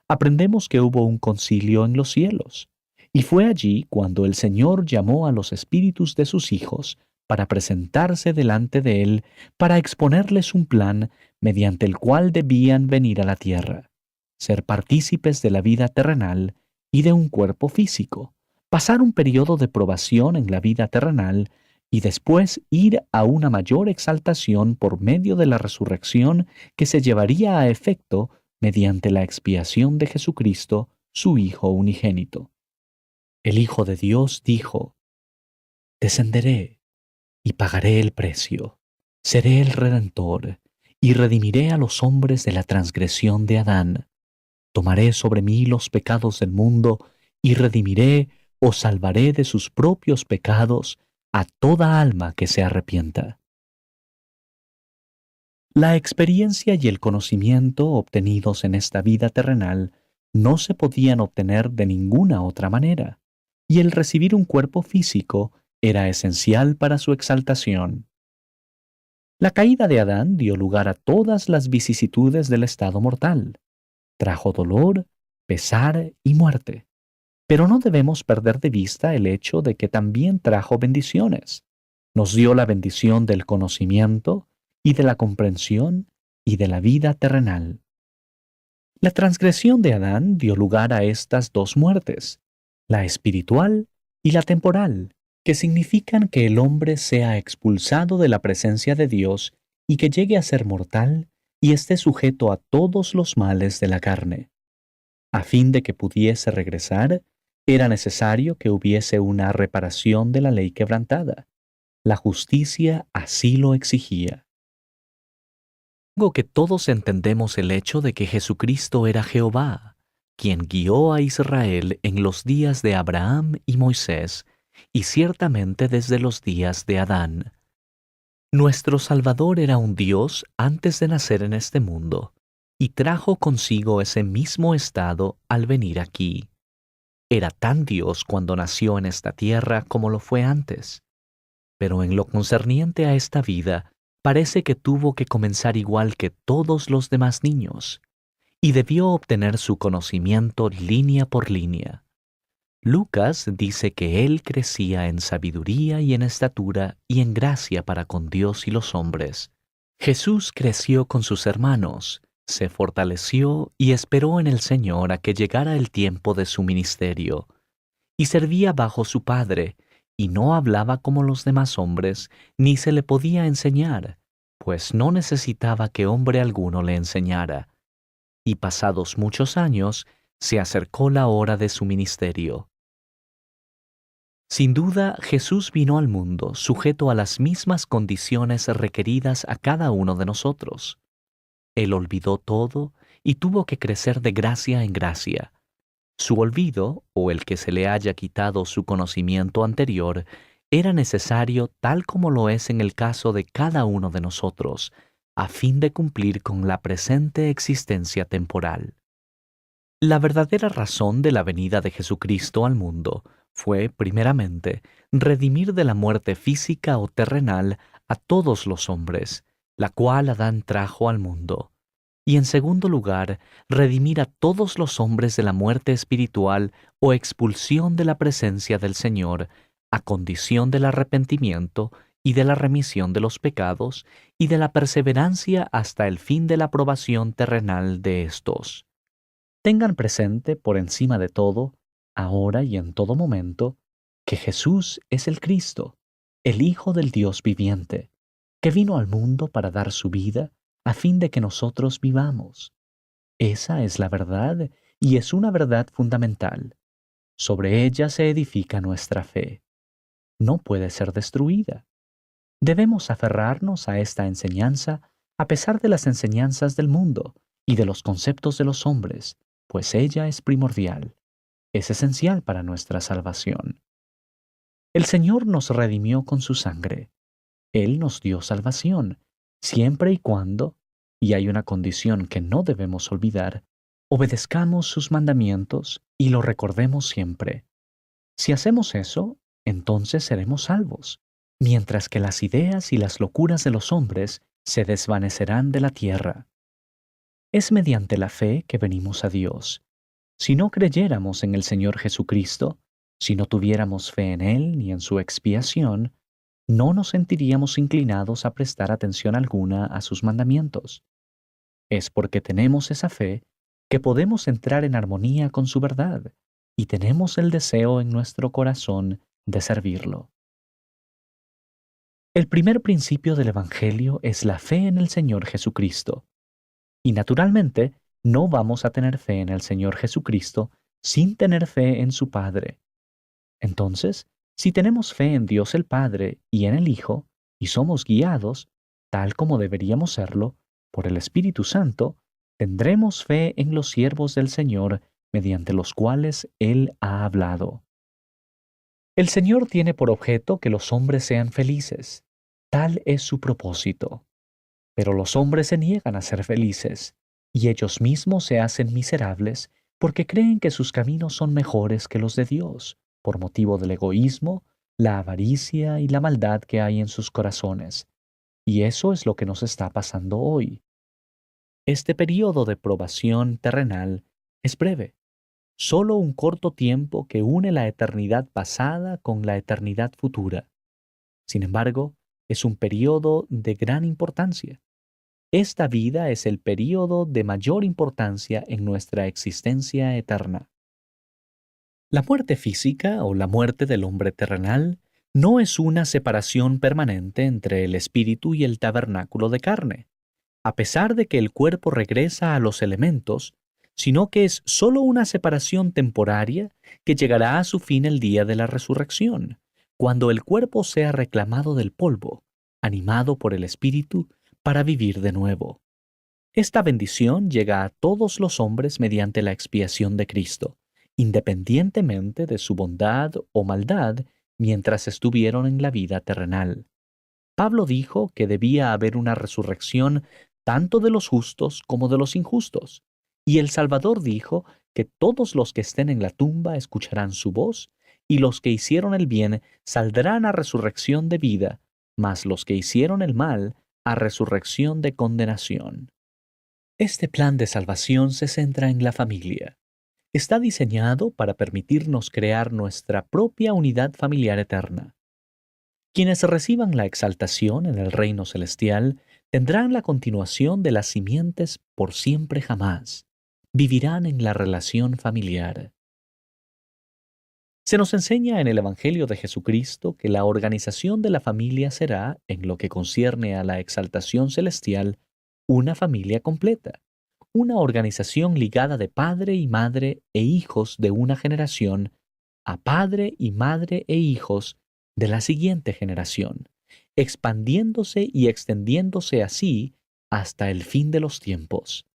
aprendemos que hubo un concilio en los cielos, y fue allí cuando el Señor llamó a los espíritus de sus hijos para presentarse delante de Él, para exponerles un plan mediante el cual debían venir a la tierra, ser partícipes de la vida terrenal y de un cuerpo físico, pasar un periodo de probación en la vida terrenal y después ir a una mayor exaltación por medio de la resurrección que se llevaría a efecto mediante la expiación de Jesucristo, su Hijo unigénito. El Hijo de Dios dijo: «Descenderé y pagaré el precio, seré el Redentor, y redimiré a los hombres de la transgresión de Adán. Tomaré sobre mí los pecados del mundo, y redimiré o salvaré de sus propios pecados a toda alma que se arrepienta». La experiencia y el conocimiento obtenidos en esta vida terrenal no se podían obtener de ninguna otra manera, y el recibir un cuerpo físico era esencial para su exaltación. La caída de Adán dio lugar a todas las vicisitudes del estado mortal. Trajo dolor, pesar y muerte. Pero no debemos perder de vista el hecho de que también trajo bendiciones. Nos dio la bendición del conocimiento y de la comprensión y de la vida terrenal. La transgresión de Adán dio lugar a estas dos muertes, la espiritual y la temporal, que significan que el hombre sea expulsado de la presencia de Dios y que llegue a ser mortal y esté sujeto a todos los males de la carne. A fin de que pudiese regresar, era necesario que hubiese una reparación de la ley quebrantada. La justicia así lo exigía. Supongo que todos entendemos el hecho de que Jesucristo era Jehová, quien guió a Israel en los días de Abraham y Moisés, y ciertamente desde los días de Adán. Nuestro Salvador era un Dios antes de nacer en este mundo, y trajo consigo ese mismo estado al venir aquí. Era tan Dios cuando nació en esta tierra como lo fue antes. Pero en lo concerniente a esta vida, parece que tuvo que comenzar igual que todos los demás niños, y debió obtener su conocimiento línea por línea. Lucas dice que él crecía en sabiduría y en estatura y en gracia para con Dios y los hombres. Jesús creció con sus hermanos, se fortaleció y esperó en el Señor a que llegara el tiempo de su ministerio, y servía bajo su Padre, y no hablaba como los demás hombres, ni se le podía enseñar, pues no necesitaba que hombre alguno le enseñara. Y pasados muchos años, se acercó la hora de su ministerio. Sin duda, Jesús vino al mundo sujeto a las mismas condiciones requeridas a cada uno de nosotros. Él olvidó todo y tuvo que crecer de gracia en gracia. Su olvido, o el que se le haya quitado su conocimiento anterior, era necesario tal como lo es en el caso de cada uno de nosotros, a fin de cumplir con la presente existencia temporal. La verdadera razón de la venida de Jesucristo al mundo fue, primeramente, redimir de la muerte física o terrenal a todos los hombres, la cual Adán trajo al mundo. Y en segundo lugar, redimir a todos los hombres de la muerte espiritual o expulsión de la presencia del Señor, a condición del arrepentimiento y de la remisión de los pecados y de la perseverancia hasta el fin de la aprobación terrenal de estos. Tengan presente, por encima de todo, ahora y en todo momento, que Jesús es el Cristo, el Hijo del Dios viviente, que vino al mundo para dar su vida a fin de que nosotros vivamos. Esa es la verdad y es una verdad fundamental. Sobre ella se edifica nuestra fe. No puede ser destruida. Debemos aferrarnos a esta enseñanza a pesar de las enseñanzas del mundo y de los conceptos de los hombres, pues ella es primordial. Es esencial para nuestra salvación. El Señor nos redimió con su sangre. Él nos dio salvación, siempre y cuando, y hay una condición que no debemos olvidar, obedezcamos sus mandamientos y lo recordemos siempre. Si hacemos eso, entonces seremos salvos, mientras que las ideas y las locuras de los hombres se desvanecerán de la tierra. Es mediante la fe que venimos a Dios, Si no creyéramos en el Señor Jesucristo, si no tuviéramos fe en Él ni en su expiación, no nos sentiríamos inclinados a prestar atención alguna a sus mandamientos. Es porque tenemos esa fe que podemos entrar en armonía con su verdad y tenemos el deseo en nuestro corazón de servirlo. El primer principio del Evangelio es la fe en el Señor Jesucristo. Y naturalmente, no vamos a tener fe en el Señor Jesucristo sin tener fe en su Padre. Entonces, si tenemos fe en Dios el Padre y en el Hijo, y somos guiados, tal como deberíamos serlo, por el Espíritu Santo, tendremos fe en los siervos del Señor mediante los cuales Él ha hablado. El Señor tiene por objeto que los hombres sean felices. Tal es su propósito. Pero los hombres se niegan a ser felices, y ellos mismos se hacen miserables porque creen que sus caminos son mejores que los de Dios, por motivo del egoísmo, la avaricia y la maldad que hay en sus corazones. Y eso es lo que nos está pasando hoy. Este periodo de probación terrenal es breve, solo un corto tiempo que une la eternidad pasada con la eternidad futura. Sin embargo, es un periodo de gran importancia. Esta vida es el período de mayor importancia en nuestra existencia eterna. La muerte física o la muerte del hombre terrenal no es una separación permanente entre el espíritu y el tabernáculo de carne, a pesar de que el cuerpo regresa a los elementos, sino que es solo una separación temporaria que llegará a su fin el día de la resurrección, cuando el cuerpo sea reclamado del polvo, animado por el espíritu para vivir de nuevo. Esta bendición llega a todos los hombres mediante la expiación de Cristo, independientemente de su bondad o maldad mientras estuvieron en la vida terrenal. Pablo dijo que debía haber una resurrección tanto de los justos como de los injustos, y el Salvador dijo que todos los que estén en la tumba escucharán su voz, y los que hicieron el bien saldrán a resurrección de vida, mas los que hicieron el mal a resurrección de condenación. Este plan de salvación se centra en la familia. Está diseñado para permitirnos crear nuestra propia unidad familiar eterna. Quienes reciban la exaltación en el reino celestial tendrán la continuación de las simientes por siempre jamás. Vivirán en la relación familiar. Se nos enseña en el Evangelio de Jesucristo que la organización de la familia será, en lo que concierne a la exaltación celestial, una familia completa, una organización ligada de padre y madre e hijos de una generación a padre y madre e hijos de la siguiente generación, expandiéndose y extendiéndose así hasta el fin de los tiempos.